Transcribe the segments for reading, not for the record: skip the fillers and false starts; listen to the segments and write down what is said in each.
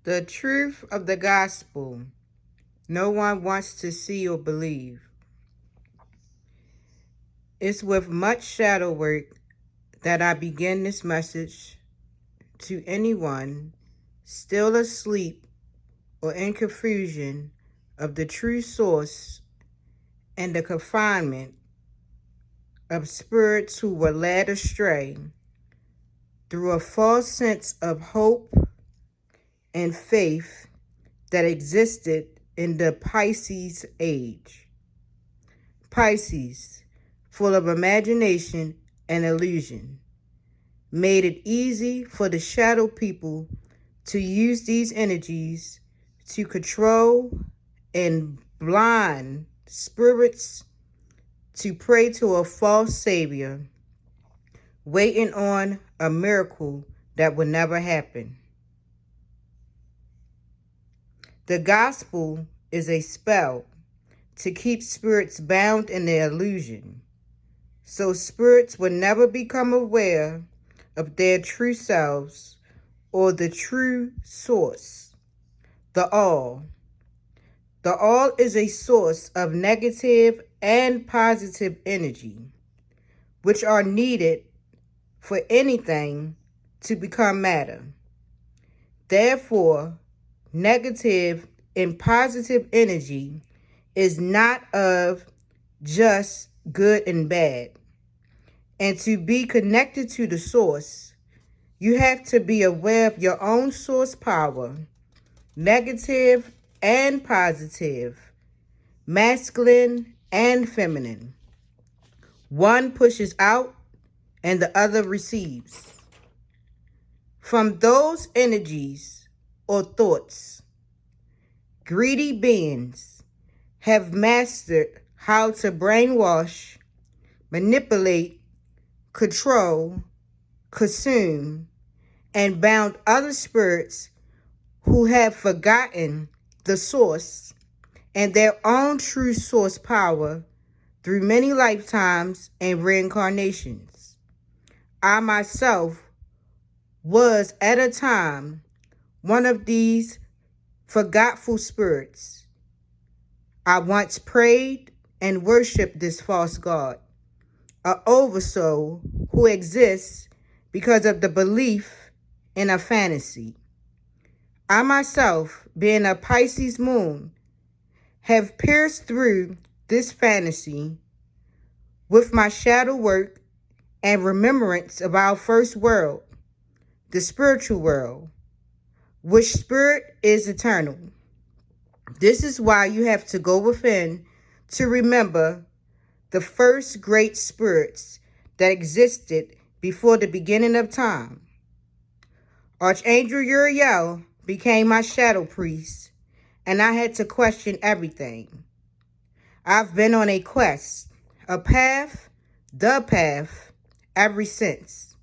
The truth of the gospel no one wants to see or believe. It's with much shadow work that I begin this message to anyone still asleep or in confusion of the true source and the confinement of spirits who were led astray through a false sense of hope and faith that existed in the Pisces age. Pisces, full of imagination and illusion, made it easy for the shadow people to use these energies to control and blind spirits to pray to a false savior, waiting on a miracle that would never happen. The gospel is a spell to keep spirits bound in their illusion, so spirits will never become aware of their true selves or the true source, the all. The all is a source of negative and positive energy, which are needed for anything to become matter. Therefore, negative and positive energy is not of just good and bad. And to be connected to the source, you have to be aware of your own source power, negative and positive, masculine and feminine. One pushes out and the other receives. From those energies or thoughts, greedy beings have mastered how to brainwash, manipulate, control, consume, and bound other spirits who have forgotten the source and their own true source power through many lifetimes and reincarnations. I myself was at a time one of these forgetful spirits. I once prayed and worshiped this false god, an oversoul who exists because of the belief in a fantasy. I myself, being a Pisces moon, have pierced through this fantasy with my shadow work and remembrance of our first world, the spiritual world, which spirit is eternal. This is why you have to go within to remember the first great spirits that existed before the beginning of time. Archangel Uriel became my shadow priest, and I had to question everything. I've been on a quest, a path, the path, ever since.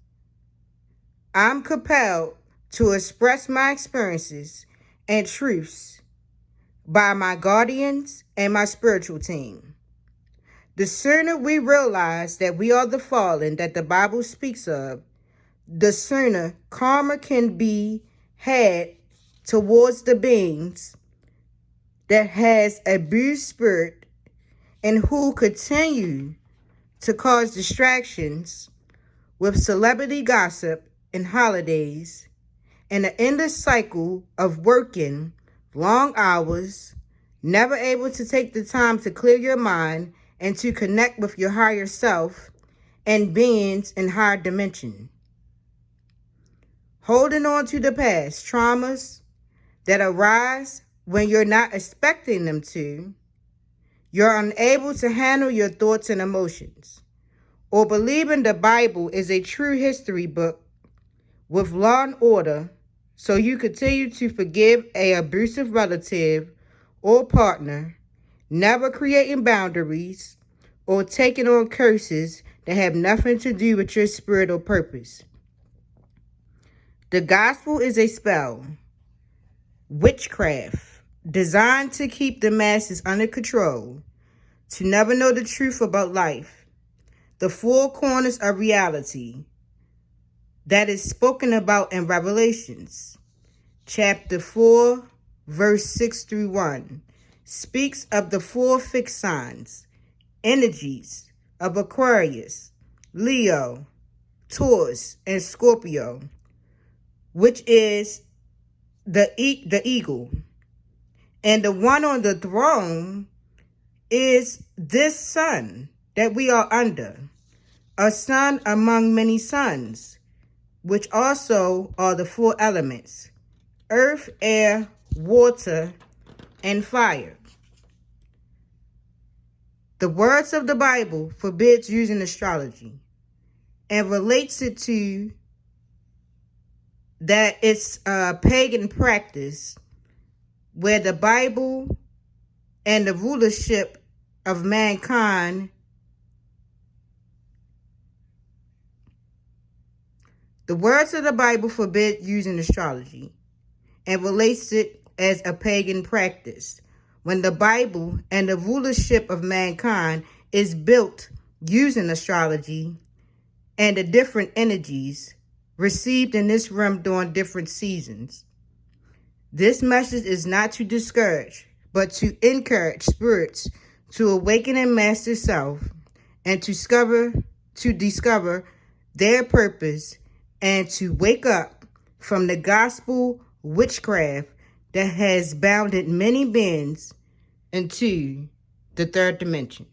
I'm compelled to express my experiences and truths by my guardians and my spiritual team. The sooner we realize that we are the fallen that the Bible speaks of, the sooner karma can be had towards the beings that has abused spirit and who continue to cause distractions with celebrity gossip and holidays and an endless cycle of working long hours, never able to take the time to clear your mind and to connect with your higher self and beings in higher dimension. Holding on to the past traumas that arise when you're not expecting them to, you're unable to handle your thoughts and emotions, or believing the Bible is a true history book with law and order, so you continue to forgive an abusive relative or partner, never creating boundaries or taking on curses that have nothing to do with your spirit or purpose. The gospel is a spell, witchcraft, designed to keep the masses under control, to never know the truth about life, the four corners of reality that is spoken about in Revelations. chapter 4, verse 6 through 1, speaks of the four fixed signs, energies of Aquarius, Leo, Taurus, and Scorpio, which is the eagle. And the one on the throne is this sun that we are under, a sun among many suns, which also are the four elements: earth, air, water, and fire. The words of the Bible forbids using astrology and relates it to that it's a pagan practice where the Bible and the rulership of mankind, the words of the Bible forbid using astrology and relates it as a pagan practice when the Bible and the rulership of mankind is built using astrology and the different energies received in this realm during different seasons. This message is not to discourage, but to encourage spirits to awaken and master self and to discover their purpose and to wake up from the gospel witchcraft that has bounded many beings into the third dimension.